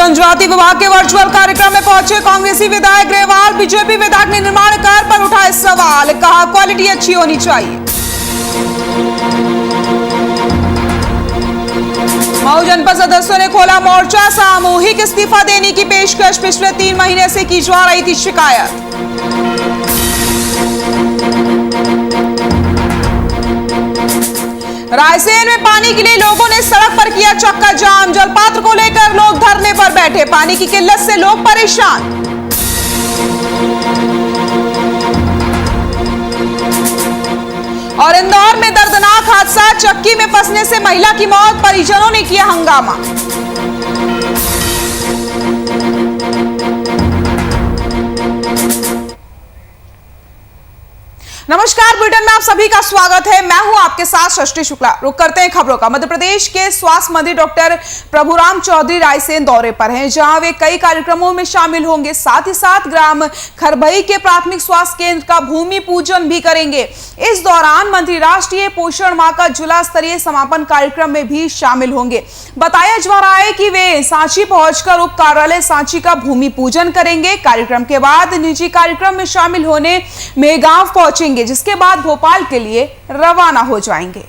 जनजाति विभाग के वर्चुअल कार्यक्रम में पहुंचे कांग्रेसी विधायक ग्रेवाल। बीजेपी विधायक ने निर्माण कार्य पर उठाए सवाल, कहा क्वालिटी अच्छी होनी चाहिए। मऊ जनपद सदस्यों ने खोला मोर्चा, सामूहिक इस्तीफा देने की पेशकश। पिछले 3 महीने से की जा रही थी शिकायत। रायसेन में पानी के लिए लोगों ने सड़क पर किया चक्का जाम। जलपात्र को लेकर लोग धरने पर बैठे। पानी की किल्लत से लोग परेशान। और इंदौर में दर्दनाक हादसा, चक्की में फंसने से महिला की मौत। परिजनों ने किया हंगामा। नमस्कार, बुलेटिन में आप सभी का स्वागत है। मैं हूं आपके साथ सृष्टि शुक्ला। रुक करते हैं खबरों का। मध्य प्रदेश के स्वास्थ्य मंत्री डॉक्टर प्रभुराम चौधरी रायसेन दौरे पर हैं, जहां वे कई कार्यक्रमों में शामिल होंगे। साथ ही साथ ग्राम खरबई के प्राथमिक स्वास्थ्य केंद्र का भूमि पूजन भी करेंगे। इस दौरान मंत्री राष्ट्रीय पोषण माह का जिला स्तरीय समापन कार्यक्रम में भी शामिल होंगे। बताया जा रहा है कि वे सांची पहुंचकर उप कार्यालय सांची का भूमि पूजन करेंगे। कार्यक्रम के बाद निजी कार्यक्रम में शामिल होने मेहगांव पहुंचेंगे, जिसके बाद भोपाल के लिए रवाना हो जाएंगे।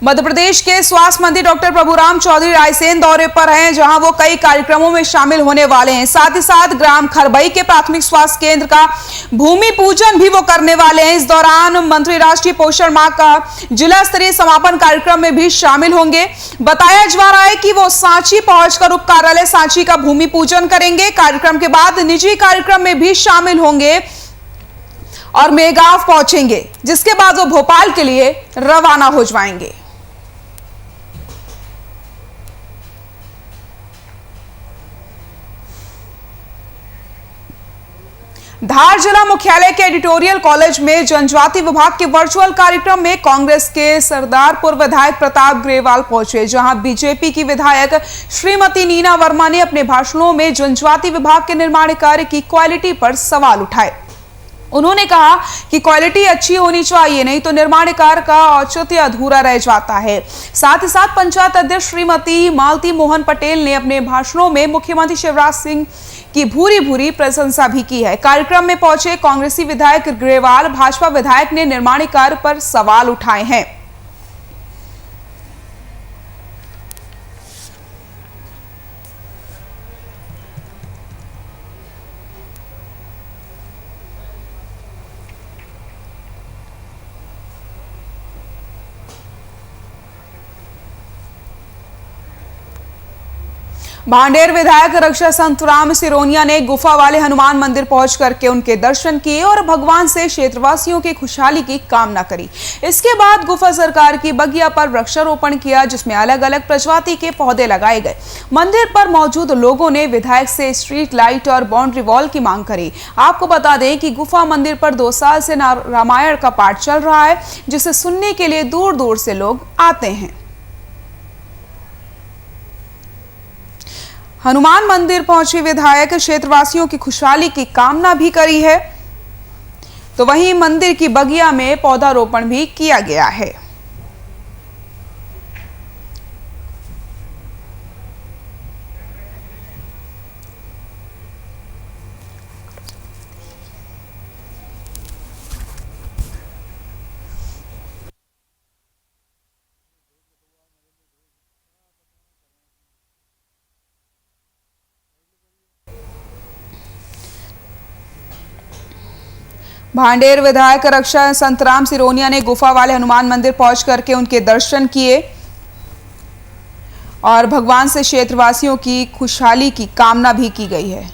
मध्य प्रदेश के स्वास्थ्य मंत्री डॉक्टर प्रभुराम चौधरी रायसेन दौरे पर हैं, जहां वो कई कार्यक्रमों में शामिल होने वाले हैं। साथ ही साथ ग्राम खरबई के प्राथमिक स्वास्थ्य केंद्र का भूमि पूजन भी वो करने वाले हैं। इस दौरान मंत्री राष्ट्रीय पोषण माह का जिला स्तरीय समापन कार्यक्रम में भी शामिल होंगे। बताया जा रहा है कि वो सांची पहुंचकर उप कार्यालय सांची का भूमि पूजन करेंगे। कार्यक्रम के बाद निजी कार्यक्रम में भी शामिल होंगे और मेहगांव पहुंचेंगे, जिसके बाद वो भोपाल के लिए रवाना हो जाएंगे। धार जिला मुख्यालय के एडिटोरियल कॉलेज में जनजाति विभाग के वर्चुअल कार्यक्रम में कांग्रेस के सरदारपुर विधायक प्रताप ग्रेवाल पहुंचे, जहां बीजेपी की विधायक श्रीमती नीना वर्मा ने अपने भाषणों में जनजाति विभाग के निर्माण कार्य की क्वालिटी पर सवाल उठाए। उन्होंने कहा कि क्वालिटी अच्छी होनी चाहिए, नहीं तो निर्माण कार्य का औचित्य अधूरा रह जाता है। साथ ही साथ पंचायत अध्यक्ष श्रीमती मालती मोहन पटेल ने अपने भाषणों में मुख्यमंत्री शिवराज सिंह की भूरी भूरी प्रशंसा भी की है। कार्यक्रम में पहुंचे कांग्रेसी विधायक ग्रेवाल, भाजपा विधायक ने निर्माण कार्य पर सवाल उठाए हैं। भांडेर विधायक रक्षा संतराम सिरोनिया ने गुफा वाले हनुमान मंदिर पहुंच करके उनके दर्शन किए और भगवान से क्षेत्रवासियों की खुशहाली की कामना करी। इसके बाद गुफा सरकार की बगिया पर वृक्षारोपण किया, जिसमें अलग अलग प्रजाति के पौधे लगाए गए। मंदिर पर मौजूद लोगों ने विधायक से स्ट्रीट लाइट और बाउंड्री वॉल की मांग करी। आपको बता दें कि गुफा मंदिर पर 2 साल से रामायण का पाठ चल रहा है, जिसे सुनने के लिए दूर दूर से लोग आते हैं। हनुमान मंदिर पहुंचे विधायक क्षेत्रवासियों की खुशहाली की कामना भी करी है, तो वहीं मंदिर की बगिया में पौधारोपण भी किया गया है। भांडेर विधायक रक्षा संतराम सिरोनिया ने गुफा वाले हनुमान मंदिर पहुंच करके उनके दर्शन किए और भगवान से क्षेत्रवासियों की खुशहाली की कामना भी की गई है।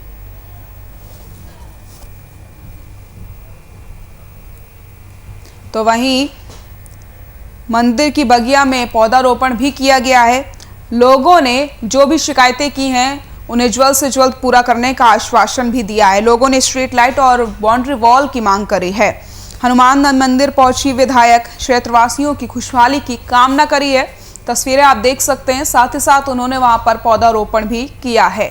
तो वहीं मंदिर की बगिया में पौधारोपण भी किया गया है। लोगों ने जो भी शिकायतें की हैं उन्हें जल्द से जल्द पूरा करने का आश्वासन भी दिया है। लोगों ने स्ट्रीट लाइट और बाउंड्री वॉल की मांग करी है। हनुमान मंदिर पहुंची विधायक क्षेत्रवासियों की खुशहाली की कामना करी है। तस्वीरें आप देख सकते हैं। साथ ही साथ उन्होंने वहां पर पौधारोपण भी किया है।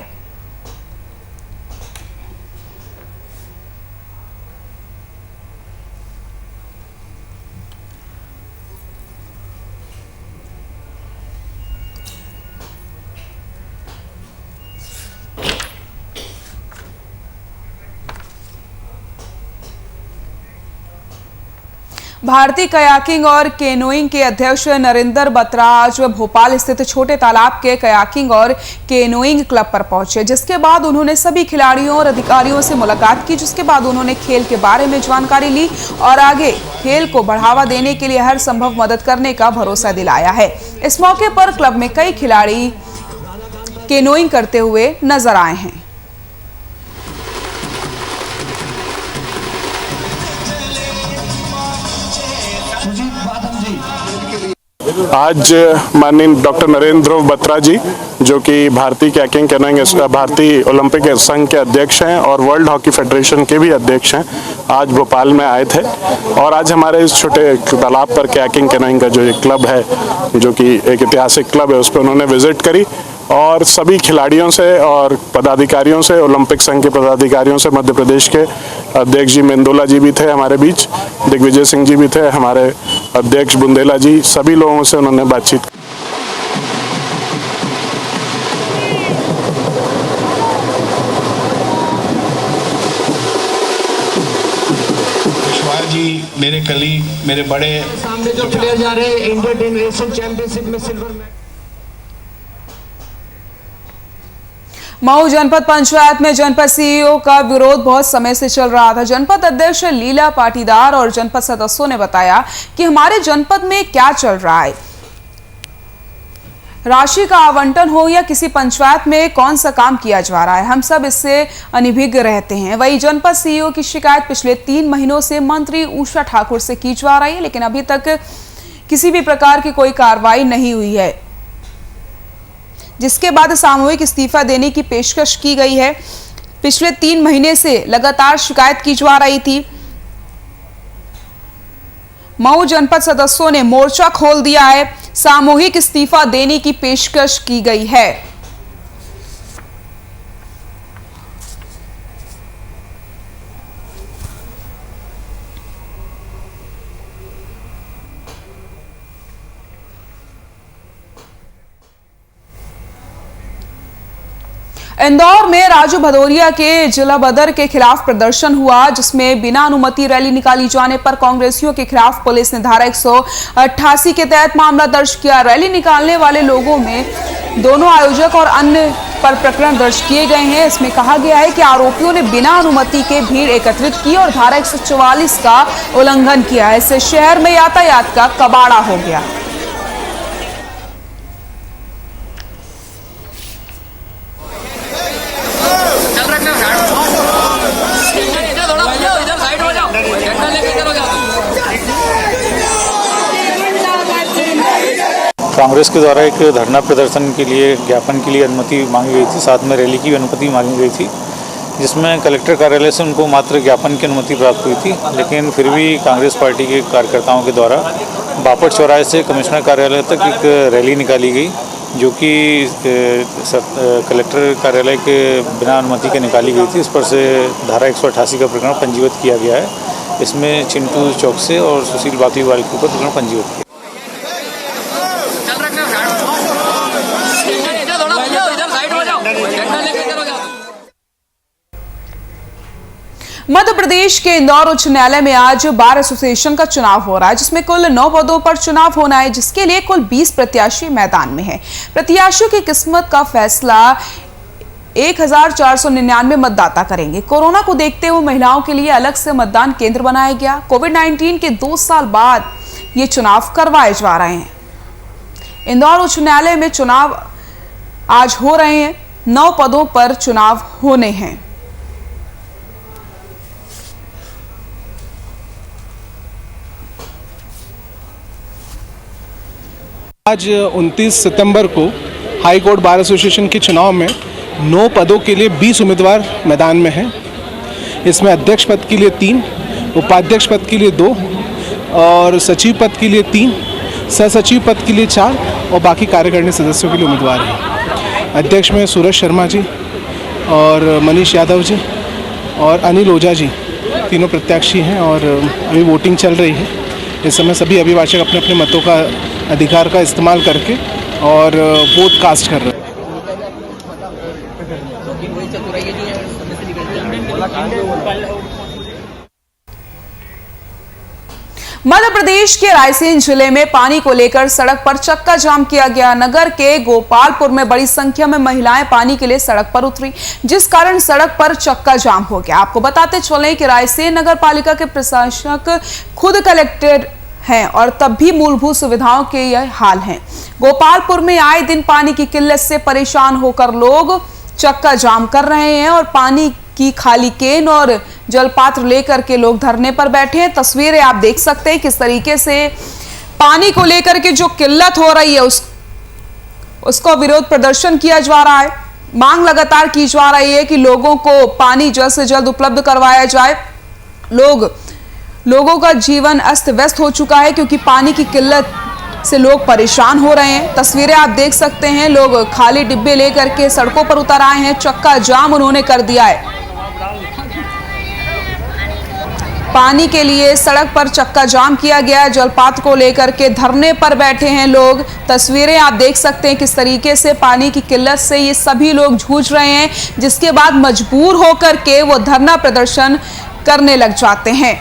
भारतीय कयाकिंग और केनोइंग के अध्यक्ष नरेंद्र बत्रा आज भोपाल स्थित छोटे तालाब के कयाकिंग और केनोइंग क्लब पर पहुंचे, जिसके बाद उन्होंने सभी खिलाड़ियों और अधिकारियों से मुलाकात की। जिसके बाद उन्होंने खेल के बारे में जानकारी ली और आगे खेल को बढ़ावा देने के लिए हर संभव मदद करने का भरोसा दिलाया है। इस मौके पर क्लब में कई खिलाड़ी केनोइंग करते हुए नजर आए हैं। आज माननीय डॉक्टर नरेंद्र बत्रा जी, जो कि भारतीय कयाकिंग कैनोइंग भारतीय ओलंपिक संघ के अध्यक्ष हैं और वर्ल्ड हॉकी फेडरेशन के भी अध्यक्ष हैं, आज भोपाल में आए थे। और आज हमारे इस छोटे तालाब पर कयाकिंग कैनोइंग का जो एक क्लब है, जो कि एक ऐतिहासिक क्लब है, उस पर उन्होंने विजिट करी और सभी खिलाड़ियों से और पदाधिकारियों से, ओलंपिक संघ के पदाधिकारियों से, मध्य प्रदेश के अध्यक्ष जी मेंदोला जी भी थे हमारे बीच, दिग्विजय सिंह जी भी थे, हमारे अध्यक्ष बुंदेला जी, सभी लोगों से उन्होंने बातचीत। जी मेरे कलीग, मेरे बड़े सामने जो प्लेयर जा रहे हैं इंडियन टीम एशियन चैंपियनशिप में सिल्वर मेडल। मऊ जनपद पंचायत में जनपद सीईओ का विरोध बहुत समय से चल रहा था। जनपद अध्यक्ष लीला पाटीदार और जनपद सदस्यों ने बताया कि हमारे जनपद में क्या चल रहा है, राशि का आवंटन हो या किसी पंचायत में कौन सा काम किया जा रहा है, हम सब इससे अनभिज्ञ रहते हैं। वही जनपद सीईओ की शिकायत पिछले 3 महीनों से मंत्री उषा ठाकुर से की जा रही है, लेकिन अभी तक किसी भी प्रकार की कोई कार्रवाई नहीं हुई है, जिसके बाद सामूहिक इस्तीफा देने की पेशकश की गई है। पिछले 3 महीने से लगातार शिकायत की जा रही थी। मऊ जनपद सदस्यों ने मोर्चा खोल दिया है, सामूहिक इस्तीफा देने की पेशकश की गई है। इंदौर में राजू भदौरिया के जिला बदर के खिलाफ प्रदर्शन हुआ, जिसमें बिना अनुमति रैली निकाली जाने पर कांग्रेसियों के खिलाफ पुलिस ने धारा 188 के तहत मामला दर्ज किया। रैली निकालने वाले लोगों में दोनों आयोजक और अन्य पर प्रकरण दर्ज किए गए हैं। इसमें कहा गया है कि आरोपियों ने बिना अनुमति के भीड़ एकत्रित की और धारा 144 का उल्लंघन किया है। इससे शहर में यातायात का कबाड़ा हो गया। कांग्रेस के द्वारा एक धरना प्रदर्शन के लिए, ज्ञापन के लिए अनुमति मांगी गई थी, साथ में रैली की भी अनुमति मांगी गई थी, जिसमें कलेक्टर कार्यालय से उनको मात्र ज्ञापन की अनुमति प्राप्त हुई थी। लेकिन फिर भी कांग्रेस पार्टी के कार्यकर्ताओं के द्वारा बापट चौराहे से कमिश्नर कार्यालय तक एक रैली निकाली गई, जो कि कलेक्टर कार्यालय के बिना अनुमति के निकाली गई थी। इस पर से धारा 188 का प्रकरण पंजीबद्ध किया गया है। इसमें चिंटू चौकसे और सुशील बातीवाल के ऊपर प्रकरण पंजीबद्ध किया। मध्य प्रदेश के इंदौर उच्च न्यायालय में आज बार एसोसिएशन का चुनाव हो रहा है, जिसमें कुल 9 पदों पर चुनाव होना है, जिसके लिए कुल 20 प्रत्याशी मैदान में हैं। प्रत्याशियों की किस्मत का फैसला 1499 मतदाता करेंगे। कोरोना को देखते हुए महिलाओं के लिए अलग से मतदान केंद्र बनाया गया। कोविड-19 के 2 साल बाद ये चुनाव करवाए जा रहे हैं। इंदौर उच्च न्यायालय में चुनाव आज हो रहे हैं। 9 पदों पर चुनाव होने हैं। आज 29 सितंबर को हाई कोर्ट बार एसोसिएशन के चुनाव में 9 पदों के लिए 20 उम्मीदवार मैदान में हैं। इसमें अध्यक्ष पद के लिए 3, उपाध्यक्ष पद के लिए 2 और सचिव पद के लिए 3, सहसचिव पद के लिए 4 और बाकी कार्यकारिणी सदस्यों के लिए उम्मीदवार हैं। अध्यक्ष में सूरज शर्मा जी और मनीष यादव जी और अनिल ओझा जी तीनों प्रत्याशी हैं और अभी वोटिंग चल रही है। इस समय सभी अभिभाषक अपने अपने मतों का अधिकार का इस्तेमाल करके और वोट कास्ट कर रहे हैं। मध्य प्रदेश के रायसेन जिले में पानी को लेकर सड़क पर चक्का जाम किया गया। नगर के गोपालपुर में बड़ी संख्या में महिलाएं पानी के लिए सड़क पर उतरी, जिस कारण सड़क पर चक्का जाम हो गया। आपको बताते चलें कि रायसेन नगर पालिका के प्रशासक खुद कलेक्टर हैं और तब भी मूलभूत सुविधाओं के यह हाल है। गोपालपुर में आए दिन पानी की किल्लत से परेशान होकर लोग चक्का जाम कर रहे हैं और पानी की खाली केन और जलपात्र लेकर के लोग धरने पर बैठे हैं। तस्वीरें आप देख सकते हैं किस तरीके से पानी को लेकर के जो किल्लत हो रही है उसको विरोध प्रदर्शन किया जा रहा है। मांग लगातार की जा रही है कि लोगों को पानी जल्द से जल्द उपलब्ध करवाया जाए। लोगों का जीवन अस्त व्यस्त हो चुका है क्योंकि पानी की किल्लत से लोग परेशान हो रहे हैं। तस्वीरें आप देख सकते हैं, लोग खाली डिब्बे लेकर के सड़कों पर उतर आए हैं। चक्का जाम उन्होंने कर दिया है। पानी के लिए सड़क पर चक्का जाम किया गया। जलपात्र को लेकर के धरने पर बैठे हैं लोग। तस्वीरें आप देख सकते हैं किस तरीके से पानी की किल्लत से ये सभी लोग जूझ रहे हैं, जिसके बाद मजबूर होकर के वो धरना प्रदर्शन करने लग जाते हैं।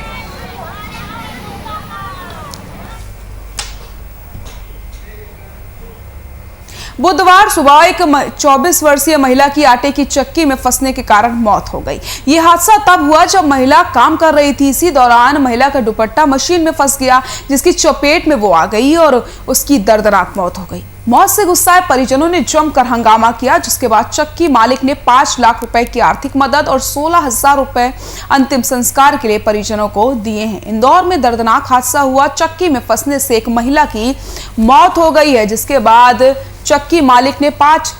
बुधवार सुबह एक 24 वर्षीय महिला की आटे की चक्की में फंसने के कारण मौत हो गई। यह हादसा तब हुआ जब महिला काम कर रही थी। इसी दौरान महिला का दुपट्टा मशीन में फंस गया, जिसकी चपेट में वो आ गई और उसकी दर्दनाक मौत हो गई। मौत से गुस्साए परिजनों ने जमकर हंगामा किया, जिसके बाद चक्की मालिक ने 5 लाख रुपए की आर्थिक मदद और 16,000 रुपए अंतिम संस्कार के लिए परिजनों को दिए हैं। इंदौर में दर्दनाक हादसा हुआ। चक्की में फंसने से एक महिला की मौत हो गई है, जिसके बाद चक्की मालिक ने 5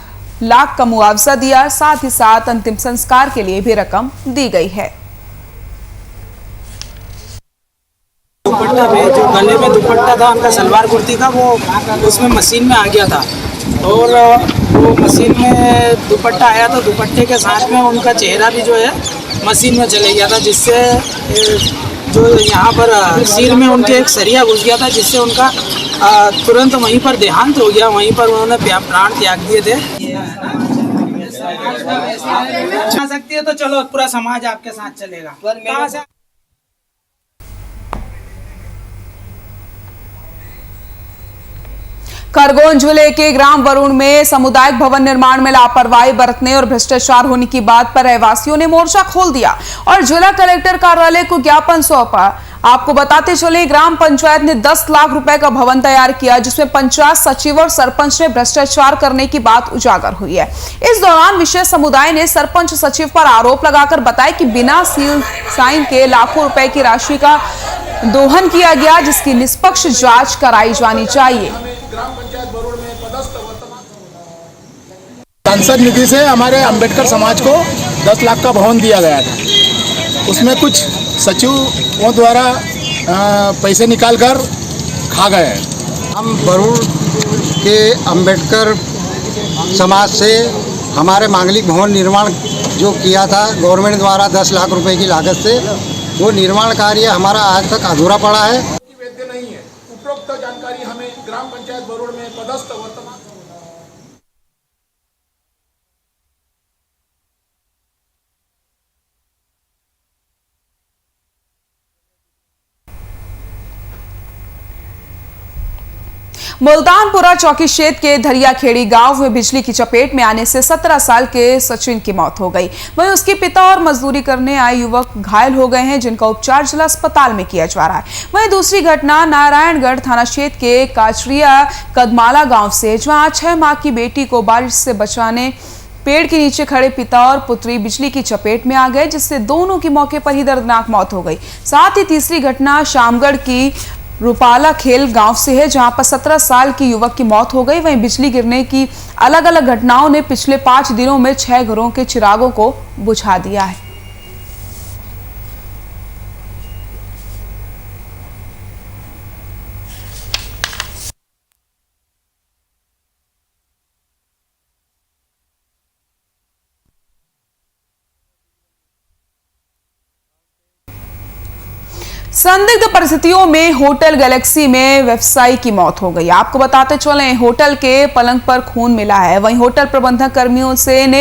लाख का मुआवजा दिया। साथ ही साथ अंतिम संस्कार के लिए भी रकम दी गई है। दुपट्टा में जो गले में दुपट्टा था उनका सलवार कुर्ती का, वो उसमें मशीन में आ गया था और वो मशीन में दुपट्टा आया तो दुपट्टे के साथ में उनका चेहरा भी जो है मशीन में चले गया था, जिससे जो यहाँ पर सिर में उनके एक सरिया घुस गया था, जिससे उनका तुरंत वहीं पर देहांत हो गया। वहीं पर उन्होंने प्राण त्याग दिए थे। आ सकती है तो चलो, पूरा समाज आपके साथ चलेगा। खरगोन जिले के ग्राम वरुण में सामुदायिक भवन निर्माण में लापरवाही बरतने और भ्रष्टाचार होने की बात पर रहवासियों ने मोर्चा खोल दिया और जिला कलेक्टर कार्यालय को ज्ञापन सौंपा। आपको बताते चले, ग्राम पंचायत ने 10 लाख रुपए का भवन तैयार किया, जिसमें पंचायत सचिव और सरपंच ने भ्रष्टाचार करने की बात उजागर हुई है। इस दौरान विशेष समुदाय ने सरपंच सचिव पर आरोप लगाकर बताया कि बिना सील साइन के लाखों रुपए की राशि का दोहन किया गया, जिसकी निष्पक्ष जांच कराई जानी चाहिए। सांसद निधि से हमारे अंबेडकर समाज को 10 लाख का भवन दिया गया था। उसमें कुछ सचिवों द्वारा पैसे निकालकर खा गए हैं। हम वरुण के अंबेडकर समाज से हमारे मांगलिक भवन निर्माण जो किया था गवर्नमेंट द्वारा 10 लाख रुपए की लागत से, वो निर्माण कार्य हमारा आज तक अधूरा पड़ा है। वैध नहीं है। उपरोक्त जानकारी हमें ग्राम पंचायत वरुण में पदस्थ वर्तमान मुल्तानपुरा चौकी क्षेत्र के धरियाखेड़ी गांव में बिजली की चपेट में आने से 17 साल के सचिन की मौत हो गई। वहीं उसके पिता और मजदूरी करने आए युवक घायल हो गए हैं, जिनका उपचार जिला अस्पताल में किया जा रहा है। वहीं दूसरी घटना नारायणगढ़ थाना क्षेत्र के काचरिया कदमाला गांव से, जहां 6 माह की बेटी को बारिश से बचाने पेड़ के नीचे खड़े पिता और पुत्री बिजली की चपेट में आ गए, जिससे दोनों की मौके पर ही दर्दनाक मौत हो गई। साथ ही तीसरी घटना शामगढ़ की रूपाला खेल गांव से है, जहां पर 17 साल की युवक की मौत हो गई। वहीं बिजली गिरने की अलग अलग घटनाओं ने पिछले 5 दिनों में 6 घरों के चिरागों को बुझा दिया है। संदिग्ध परिस्थितियों में होटल गैलेक्सी में व्यवसायी की मौत हो गई। आपको बताते चलें, होटल के पलंग पर खून मिला है। वहीं होटल प्रबंधक कर्मियों से ने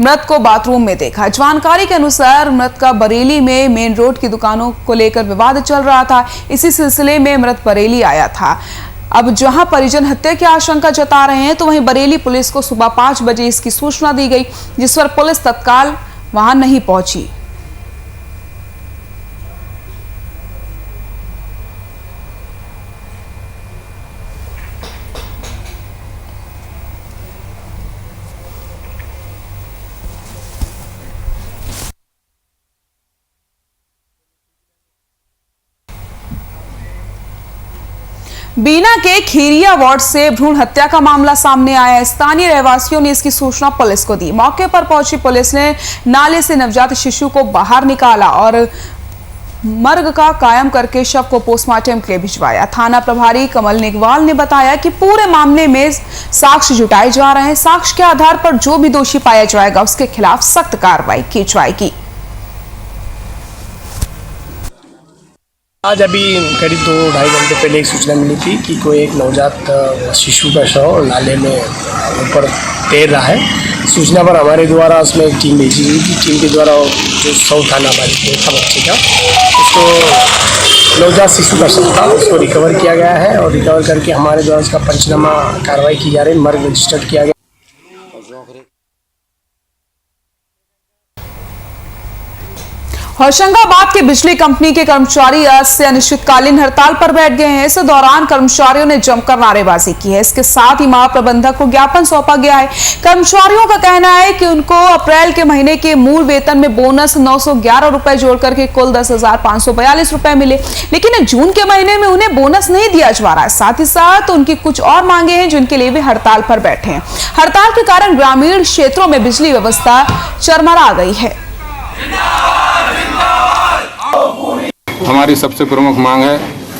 मृत को बाथरूम में देखा। जानकारी के अनुसार मृत का बरेली में मेन रोड की दुकानों को लेकर विवाद चल रहा था। इसी सिलसिले में मृत बरेली आया था। अब जहां परिजन हत्या की आशंका जता रहे हैं, तो वहीं बरेली पुलिस को सुबह 5 बजे इसकी सूचना दी गई, जिस पर पुलिस तत्काल वहां नहीं पहुंची। बीना के खीरिया वार्ड से भ्रूण हत्या का मामला सामने आया है। स्थानीय रहवासियों ने इसकी सूचना पुलिस को दी। मौके पर पहुंची पुलिस ने नाले से नवजात शिशु को बाहर निकाला और मर्ग का कायम करके शव को पोस्टमार्टम के लिए भिजवाया। थाना प्रभारी कमल नेगवाल ने बताया कि पूरे मामले में साक्ष्य जुटाए जा रहे हैं। साक्ष्य के आधार पर जो भी दोषी पाया जाएगा उसके खिलाफ सख्त कार्रवाई की जाएगी। आज अभी करीब 2-2.5 घंटे पहले एक सूचना मिली थी कि कोई एक नवजात शिशु का शव नाले में ऊपर तैर रहा है। सूचना पर हमारे द्वारा उसमें एक टीम भेजी गई थी। टीम के द्वारा जो शव था नाबालिग था, बच्चे का, उसको नवजात शिशु का शव था, उसको रिकवर किया गया है और रिकवर करके हमारे द्वारा उसका पंचनामा कार्रवाई की जा रही है। मर्ग रजिस्टर्ड किया गया। होशंगाबाद के बिजली कंपनी के कर्मचारी आज से अनिश्चितकालीन हड़ताल पर बैठ गए हैं। इस दौरान कर्मचारियों ने जमकर नारेबाजी की है। इसके साथ ही महाप्रबंधक को ज्ञापन सौंपा गया है। कर्मचारियों का कहना है कि उनको अप्रैल के महीने के मूल वेतन में बोनस 911 रुपए जोड़कर के कुल 10,542 रुपए मिले, लेकिन जून के महीने में उन्हें बोनस नहीं दिया जा रहा है। साथ ही साथ उनकी कुछ और मांगे हैं जिनके लिए वे हड़ताल पर बैठे हैं। हड़ताल के कारण ग्रामीण क्षेत्रों में बिजली व्यवस्था चरमरा गई है। हमारी सबसे प्रमुख मांग है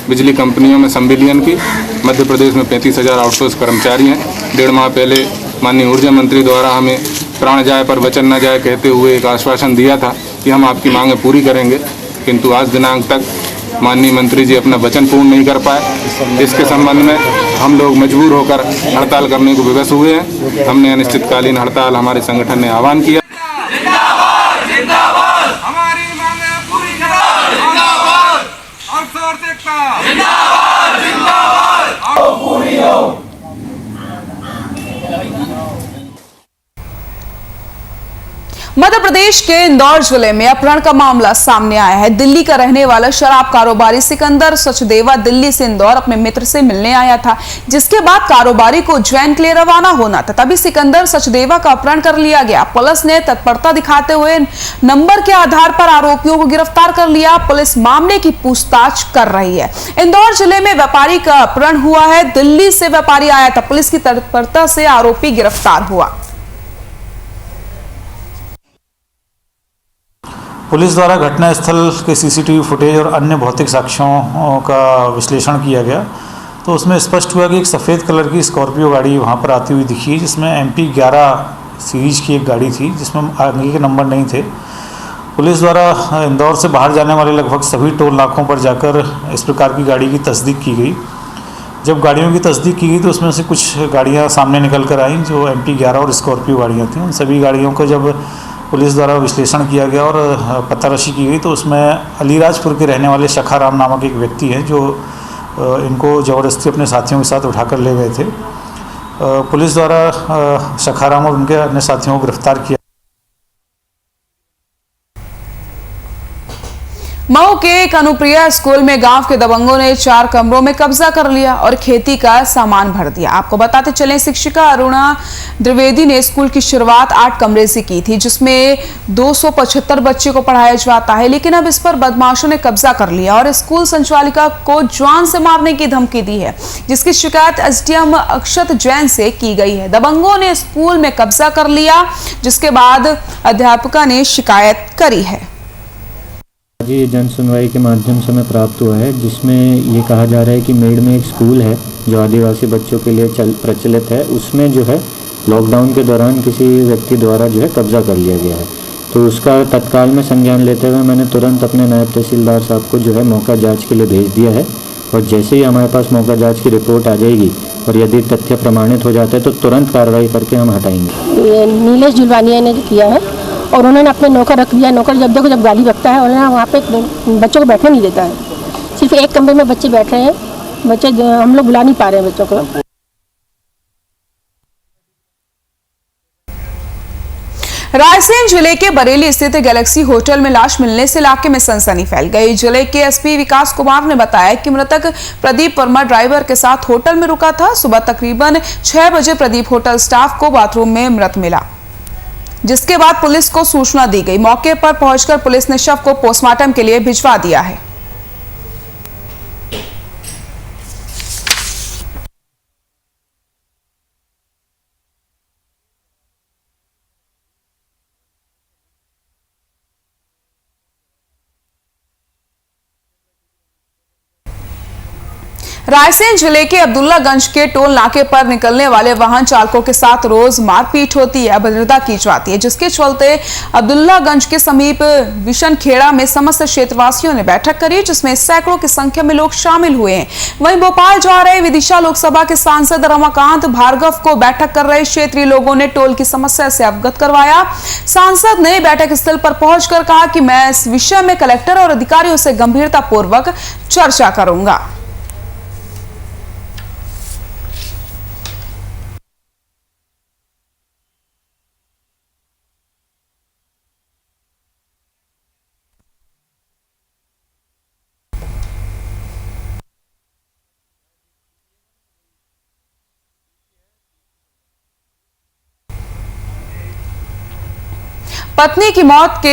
बिजली कंपनियों में संविलियन की। मध्य प्रदेश में 35,000 आउटसोर्स कर्मचारी हैं। 1.5 माह पहले माननीय ऊर्जा मंत्री द्वारा हमें प्राण जाए पर वचन न जाए कहते हुए एक आश्वासन दिया था कि हम आपकी मांगें पूरी करेंगे, किंतु आज दिनांक तक माननीय मंत्री जी अपना वचन पूर्ण नहीं कर पाए। इसके संबंध में हम लोग मजबूर होकर हड़ताल करने को विवश हुए हैं। हमने अनिश्चितकालीन हड़ताल हमारे संगठन ने आह्वान किया। मध्य प्रदेश के इंदौर जिले में अपहरण का मामला सामने आया है। दिल्ली का रहने वाला शराब कारोबारी सिकंदर सचदेवा दिल्ली से इंदौर अपने मित्र से मिलने आया था, जिसके बाद कारोबारी को उज्जैन के लिए रवाना होना था। तभी सिकंदर सचदेवा का अपहरण कर लिया गया। पुलिस ने तत्परता दिखाते हुए नंबर के आधार पर आरोपियों को गिरफ्तार कर लिया। पुलिस मामले की पूछताछ कर रही है। इंदौर जिले में व्यापारी का अपहरण हुआ है। दिल्ली से व्यापारी आया था। पुलिस की तत्परता से आरोपी गिरफ्तार हुआ। पुलिस द्वारा घटनास्थल के सीसीटीवी फुटेज और अन्य भौतिक साक्ष्यों का विश्लेषण किया गया, तो उसमें स्पष्ट हुआ कि एक सफ़ेद कलर की स्कॉर्पियो गाड़ी वहां पर आती हुई दिखी, जिसमें MP 11 सीरीज की एक गाड़ी थी, जिसमें आगे के नंबर नहीं थे। पुलिस द्वारा इंदौर से बाहर जाने वाले लगभग सभी टोल नाकों पर जाकर इस प्रकार की गाड़ी की तस्दीक की गई। जब गाड़ियों की तस्दीक की गई तो उसमें से कुछ गाड़ियाँ सामने निकल कर आईं जो MP 11 और स्कॉर्पियो गाड़ियाँ थीं। उन सभी गाड़ियों को जब पुलिस द्वारा विश्लेषण किया गया और पताराशी की गई तो उसमें अलीराजपुर के रहने वाले शखाराम नामक एक व्यक्ति हैं जो इनको ज़बरदस्ती अपने साथियों के साथ उठाकर ले गए थे। पुलिस द्वारा शखाराम और उनके अन्य साथियों को गिरफ्तार किया। मऊ के एक अनुप्रिया स्कूल में गांव के दबंगों ने 4 कमरों में कब्जा कर लिया और खेती का सामान भर दिया। आपको बताते चलें, शिक्षिका अरुणा द्विवेदी ने स्कूल की शुरुआत 8 कमरे से की थी, जिसमें 275 बच्चे को पढ़ाया जाता है, लेकिन अब इस पर बदमाशों ने कब्जा कर लिया और स्कूल संचालिका को जान से मारने की धमकी दी है, जिसकी शिकायत SDM अक्षत जैन से की गई है। दबंगों ने स्कूल में कब्जा कर लिया, जिसके बाद अध्यापिका ने शिकायत करी है। ये जन सुनवाई के माध्यम से हमें प्राप्त हुआ है, जिसमें ये कहा जा रहा है कि मेड़ में एक स्कूल है जो आदिवासी बच्चों के लिए प्रचलित है, उसमें जो है लॉकडाउन के दौरान किसी व्यक्ति द्वारा जो है कब्जा कर लिया गया है। तो उसका तत्काल में संज्ञान लेते हुए मैंने तुरंत अपने नायब तहसीलदार साहब को जो है मौका जांच के लिए भेज दिया है, और जैसे ही हमारे पास मौका जांच की रिपोर्ट आ जाएगी और यदि तथ्य प्रमाणित हो जाते हैं तो तुरंत कार्रवाई करके हम हटाएंगे। ये नीलेश जुलवानिया ने किया है और उन्होंने अपने नौकर रख दिया। नौकर जब देखो जब गाली बकता है, उन्होंने वहाँ पे बच्चों को बैठने नहीं देता है। सिर्फ एक कमरे में बच्चे बैठ रहे हैं, बच्चे हम लोग बुला नहीं पा रहे हैं बच्चों को। रायसेन जिले के बरेली स्थित गैलेक्सी होटल में लाश मिलने से इलाके में सनसनी फैल गई। जिले के एसपी विकास कुमार ने बताया कि मृतक प्रदीप वर्मा ड्राइवर के साथ होटल में रुका था। सुबह तकरीबन 6 बजे प्रदीप होटल स्टाफ को बाथरूम में मृत मिला, जिसके बाद पुलिस को सूचना दी गई। मौके पर पहुंचकर पुलिस ने शव को पोस्टमार्टम के लिए भिजवा दिया है। रायसेन जिले के अब्दुल्लागंज के टोल नाके पर निकलने वाले वाहन चालकों के साथ रोज मारपीट होती है, अभद्रता की जाती है, जिसके चलते अब्दुल्लागंज के समीप विशनखेड़ा में समस्त क्षेत्रवासियों ने बैठक करी, जिसमें सैकड़ों की संख्या में लोग शामिल हुए हैं। वहीं भोपाल जा रहे विदिशा लोकसभा के सांसद रमाकांत भार्गव को बैठक कर रहे क्षेत्रीय लोगों ने टोल की समस्या से अवगत करवाया। सांसद ने बैठक स्थल पर पहुंचकर कहा कि मैं इस विषय में कलेक्टर और अधिकारियों से गंभीरता पूर्वक चर्चा करूंगा। पत्नी की मौत के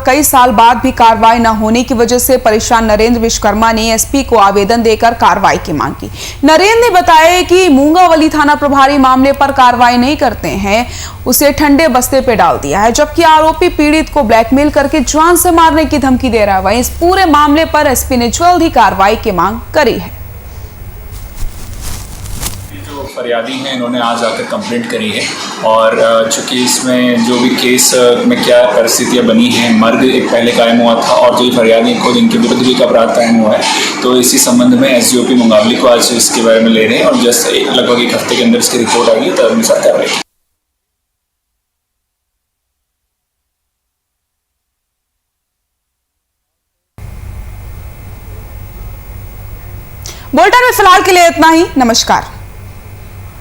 कई साल बाद भी कार्रवाई न होने की वजह से परेशान नरेंद्र विश्वकर्मा ने एसपी को आवेदन देकर कार्रवाई की मांग की। नरेंद्र ने बताया कि मूंगावली थाना प्रभारी मामले पर कार्रवाई नहीं करते हैं, उसे ठंडे बस्ते पे डाल दिया है, जबकि आरोपी पीड़ित को ब्लैकमेल करके जान से मारने की धमकी दे रहा है। वहीं इस पूरे मामले पर एसपी ने जल्द ही कार्रवाई की मांग करी है। फरियादी हैं, इन्होंने आज आकर कंप्लेंट करी है और चूँकि इसमें जो भी केस में क्या परिस्थितियाँ बनी हैं, मर्ग एक पहले कायम हुआ था और जो फरियादी खुद इनके विरुद्ध भी अपराध कायम हुआ है, तो इसी संबंध में एसडीओपी मुंगावली को आज इसके बारे में ले रहे हैं और जस्ट लगभग एक हफ्ते के अंदर इसकी रिपोर्ट आ गई तब अनुसार कार्रवाई। बुलेटिन में फिलहाल के लिए इतना ही। नमस्कार।